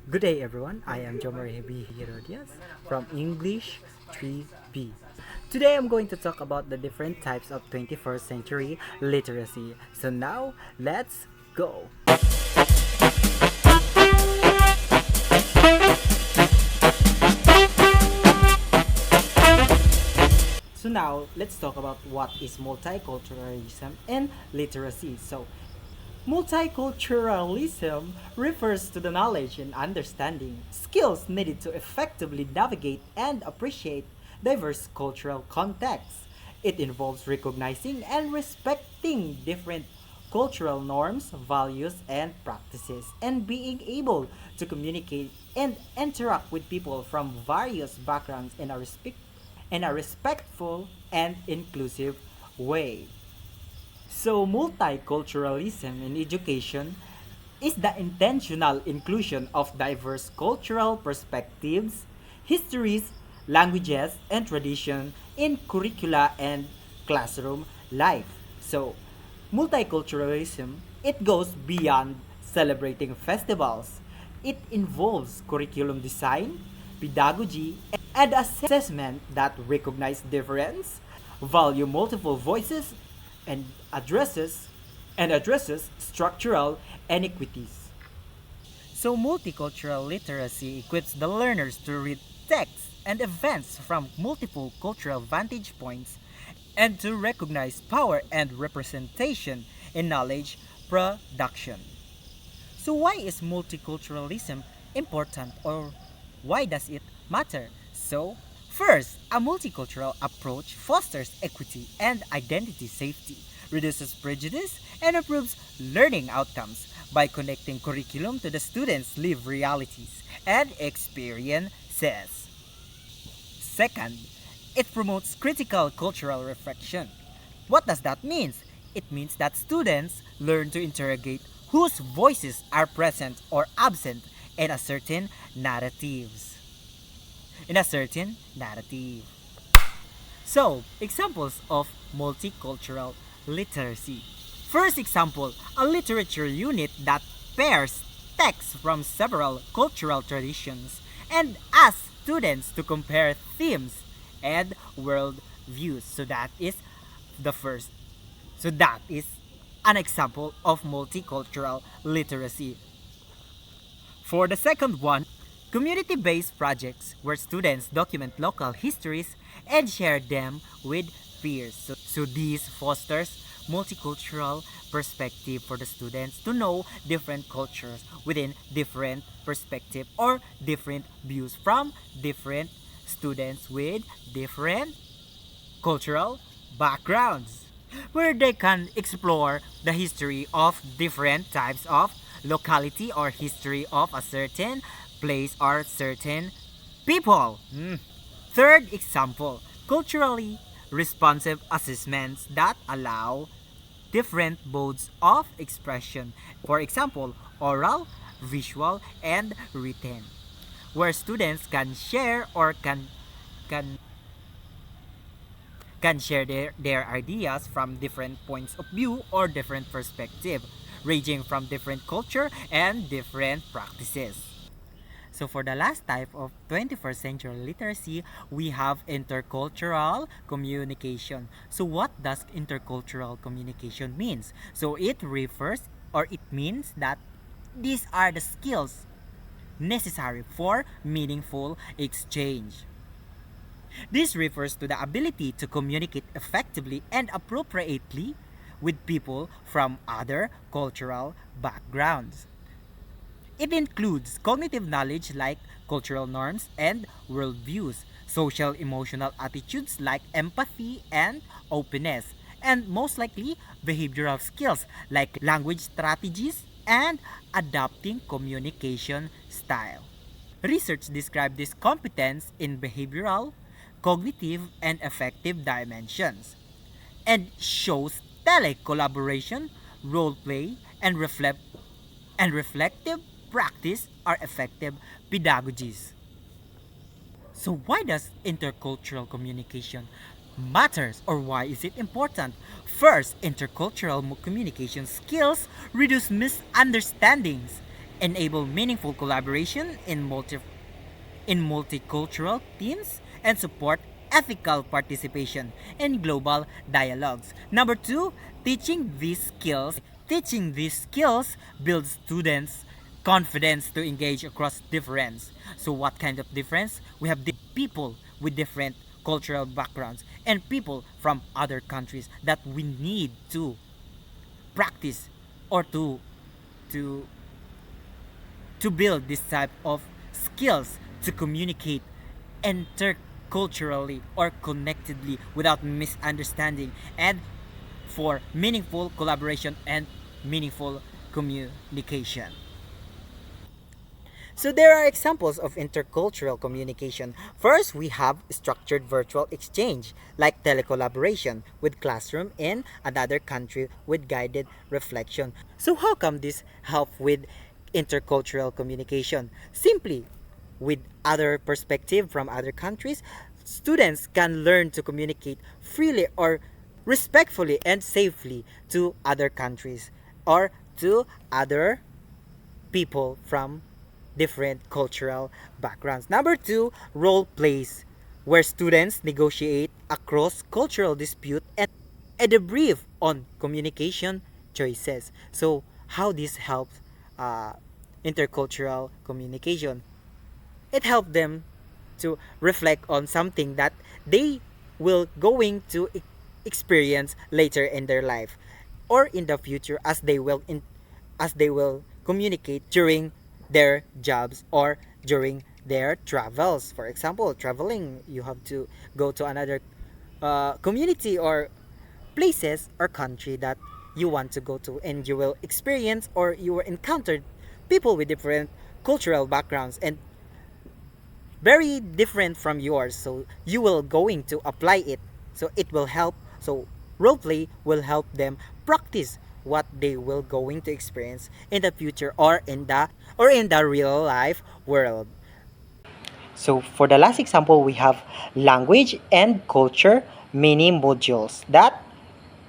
Good day everyone, I am Jomary Gerodias from English 3B. Today I'm going to talk about the different types of 21st century literacy. So now, let's go! So now, let's talk about what is multiculturalism and literacy. Multiculturalism refers to the knowledge and understanding, skills needed to effectively navigate and appreciate diverse cultural contexts. It involves recognizing and respecting different cultural norms, values, and practices, and being able to communicate and interact with people from various backgrounds in a respectful and inclusive way. So, multiculturalism in education is the intentional inclusion of diverse cultural perspectives, histories, languages, and tradition in curricula and classroom life. So, multiculturalism, it goes beyond celebrating festivals. It involves curriculum design, pedagogy, and assessment that recognize difference, value multiple voices, and addresses addresses structural inequities. So multicultural literacy equips the learners to read texts and events from multiple cultural vantage points and to recognize power and representation in knowledge production. So why is multiculturalism important, or why does it matter? So, first, a multicultural approach fosters equity and identity safety, reduces prejudice, and improves learning outcomes by connecting curriculum to the students' lived realities and experiences. Second, it promotes critical cultural reflection. What does that mean? It means that students learn to interrogate whose voices are present or absent in a certain narratives. In a certain narrative. So, examples of multicultural literacy. First example, a literature unit that pairs texts from several cultural traditions and asks students to compare themes and world views. The first. So that is an example of multicultural literacy. For the second one, community-based projects where students document local histories and share them with peers. So this fosters multicultural perspective for the students to know different cultures within different perspective or different views from different students with different cultural backgrounds, where they can explore the history of different types of locality or history of a certain place or certain people. Third example, culturally responsive assessments that allow different modes of expression. For example, oral, visual, and written, where students can share or can can share their ideas from different points of view or different perspective, ranging from different culture and different practices. So for the last type of 21st century literacy, we have intercultural communication. So what does intercultural communication means? So it refers or it means that these are the skills necessary for meaningful exchange. This refers to the ability to communicate effectively and appropriately with people from other cultural backgrounds. It includes cognitive knowledge like cultural norms and worldviews, social emotional attitudes like empathy and openness, and most likely behavioral skills like language strategies and adapting communication style. Research describes this competence in behavioral, cognitive, and affective dimensions, and shows telecollaboration, role play, and reflective practice are effective pedagogies. So why does intercultural communication matters, or why is it important? First, intercultural communication skills reduce misunderstandings enable meaningful collaboration in multicultural teams, and support ethical participation in global dialogues. Number two, teaching these skills. Teaching these skills builds students' confidence to engage across difference. So, what kind of difference? We have people with different cultural backgrounds and people from other countries that we need to practice or to to build this type of skills to communicate interculturally or connectedly without misunderstanding and for meaningful collaboration and meaningful communication. So there are examples of intercultural communication. First, we have structured virtual exchange, like telecollaboration with classroom in another country with guided reflection. So how come this help with intercultural communication? Simply, with other perspective from other countries, students can learn to communicate freely or respectfully and safely to other countries or to other people from different cultural backgrounds. Number two, role plays, where students negotiate a cross-cultural dispute and debrief on communication choices. So, how this helps intercultural communication? It helps them to reflect on something that they will going to experience later in their life or in the future as they will communicate during their jobs or during their travels. For example, traveling, you have to go to another community or places or country that you want to go to, and you will experience or you will encounter people with different cultural backgrounds and very different from yours, so you will going to apply it, so it will help. So role play will help them practice what they will going to experience in the future or in the real life world. So for the last example, we have language and culture mini modules that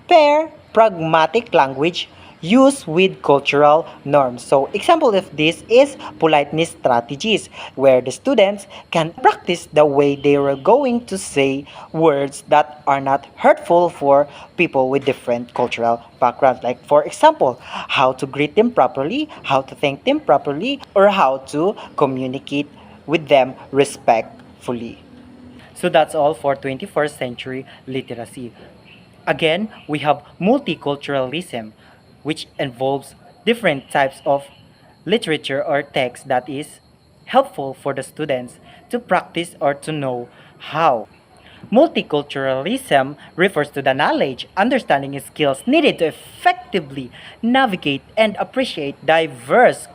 pair pragmatic language used with cultural norms. So example of this is politeness strategies, where the students can practice the way they are going to say words that are not hurtful for people with different cultural backgrounds. Like for example, how to greet them properly, how to thank them properly, or how to communicate with them respectfully. So that's all for 21st century literacy. Again, we have multiculturalism, which involves different types of literature or text that is helpful for the students to practice or to know how. Multiculturalism refers to the knowledge, understanding, and skills needed to effectively navigate and appreciate diverse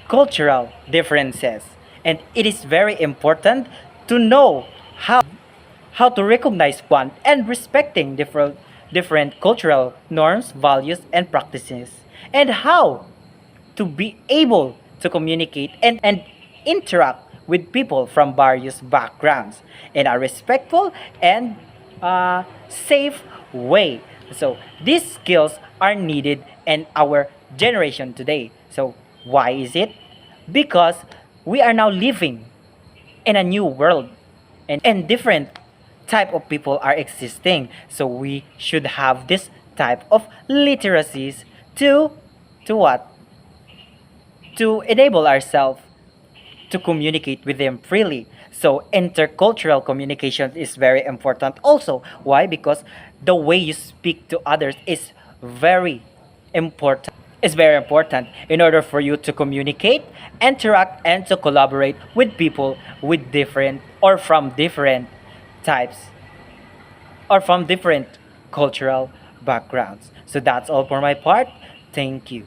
cultural differences. And it is very important to know how to recognize one and respecting different cultural norms, values, and practices, and how to be able to communicate and interact with people from various backgrounds in a respectful and safe way. So these skills are needed in our generation today. So why is it? Because we are now living in a new world, and different type of people are existing, so we should have this type of literacies to what, to enable ourselves to communicate with them freely. So intercultural communication is very important also. Why? Because the way you speak to others is very important. It's very important in order for you to communicate, interact, and to collaborate with people with different or from different types or from different cultural backgrounds. So that's all for my part. Thank you.